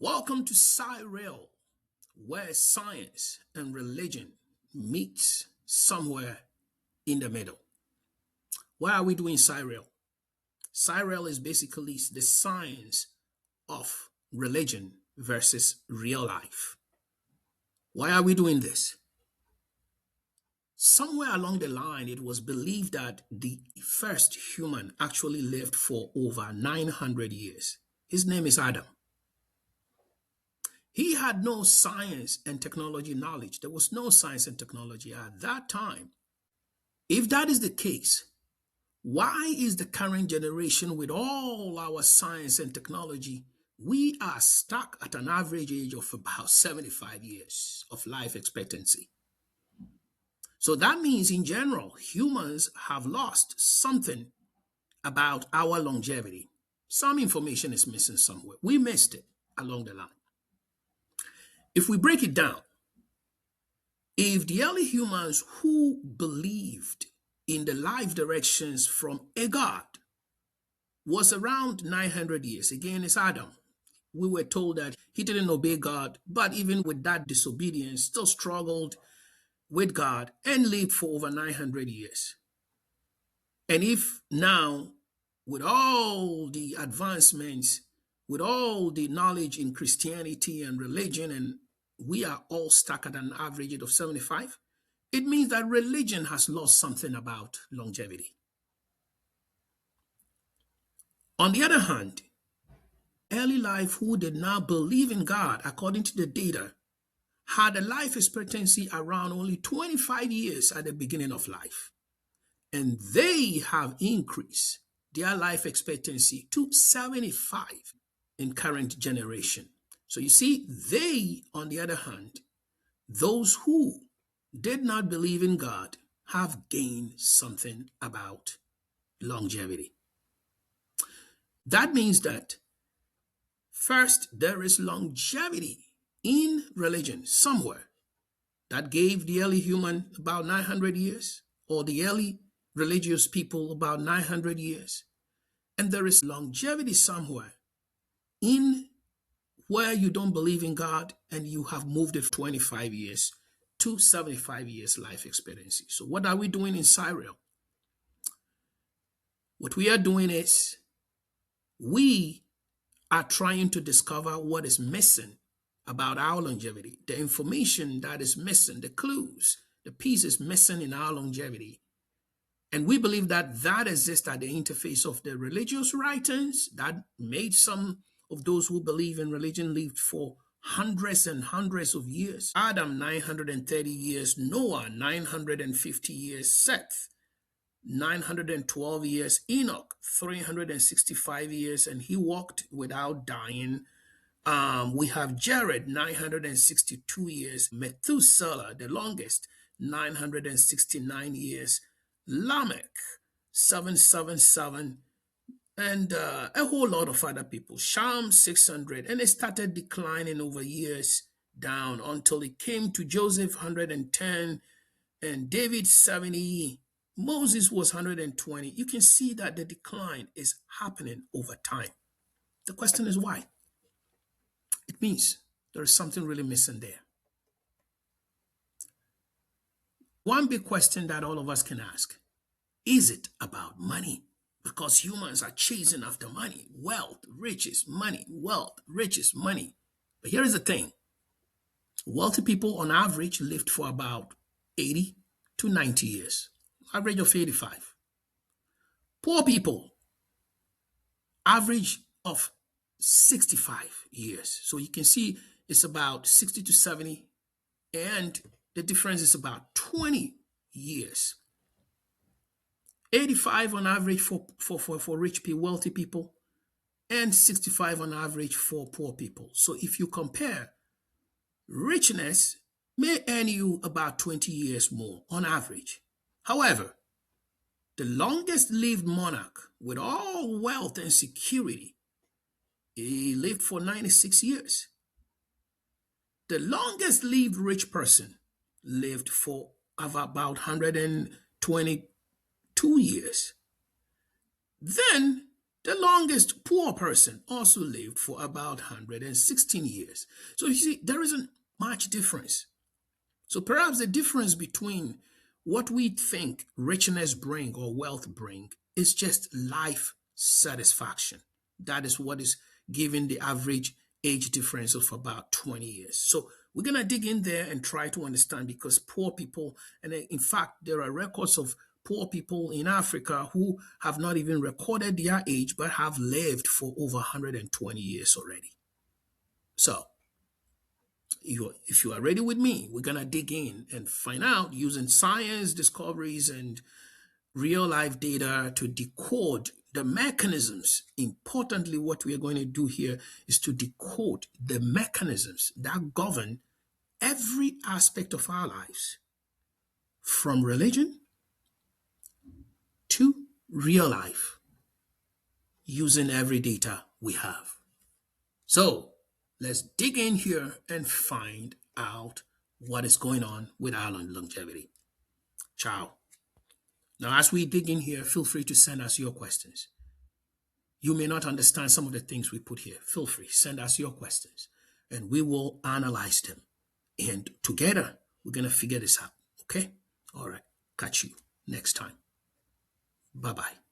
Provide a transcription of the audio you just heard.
Welcome to Cyril, where science and religion meets somewhere in the middle. Why are we doing Cyril? Cyril is basically the science of religion versus real life. Why are we doing this? Somewhere along the line, it was believed that the first human actually lived for over 900 years. His name is Adam. He had no science and technology knowledge. There was no science and technology at that time. If that is the case, why is the current generation, with all our science and technology, we are stuck at an average age of about 75 years of life expectancy? So that means, in general, humans have lost something about our longevity. Some information is missing somewhere. We missed it along the line. If we break it down, if the early humans who believed in the life directions from a God was around 900 years, again, it's Adam. We were told that he didn't obey God, but even with that disobedience, still struggled with God and lived for over 900 years. And if now, with all the advancements, with all the knowledge in Christianity and religion, and we are all stuck at an average of 75, it means that religion has lost something about longevity. On the other hand, early life who did not believe in God, according to the data, had a life expectancy around only 25 years at the beginning of life. And they have increased their life expectancy to 75 in current generation. So you see, they, on the other hand, those who did not believe in God, have gained something about longevity. That means that first, there is longevity in religion somewhere that gave the early human about 900 years, or the early religious people about 900 years. And there is longevity somewhere in where you don't believe in God and you have moved it 25 years to 75 years life expectancy. So what are we doing in Cyril? What we are doing is we are trying to discover what is missing about our longevity, the information that is missing, the clues, the pieces missing in our longevity. And we believe that that exists at the interface of the religious writings that made some of those who believe in religion lived for hundreds and hundreds of years. Adam, 930 years. Noah, 950 years. Seth, 912 years. Enoch, 365 years, and he walked without dying. We have Jared, 962 years. Methuselah, the longest, 969 years. Lamech, 777, and a whole lot of other people. Sham, 600, and it started declining over years down until it came to Joseph, 110, and David, 70. Moses was 120. You can see that the decline is happening over time. The question is why? It means there is something really missing there. One big question that all of us can ask: is it about money? Because humans are chasing after money, wealth, riches, money, wealth, riches, money. But here is the thing: wealthy people on average lived for about 80 to 90 years, average of 85. Poor people, average of 65 years. So you can see it's about 60 to 70, and the difference is about 20 years. 85 on average for rich people, wealthy people, and 65 on average for poor people. So if you compare, richness may earn you about 20 years more on average. However, the longest lived monarch with all wealth and security, he lived for 96 years. The longest lived rich person lived for about 122 years. Then The longest poor person also lived for about 116 years. So you see, there isn't much difference. So perhaps the difference between what we think richness bring or wealth bring is just life satisfaction. That is what is giving the average age difference of about 20 years. So we're going to dig in there and try to understand, because poor people, and in fact, there are records of poor people in Africa who have not even recorded their age but have lived for over 120 years already. So if you are ready with me, we're going to dig in and find out using science discoveries and real life data to decode the mechanisms. Importantly, what we are going to do here is to decode the mechanisms that govern every aspect of our lives, from religion to real life, using every data we have. So let's dig in here and find out what is going on with our longevity. Ciao. Now, as we dig in here, feel free to send us your questions. You may not understand some of the things we put here. Feel free, send us your questions, and we will analyze them. And together, we're going to figure this out. Okay? All right. Catch you next time. Bye-bye.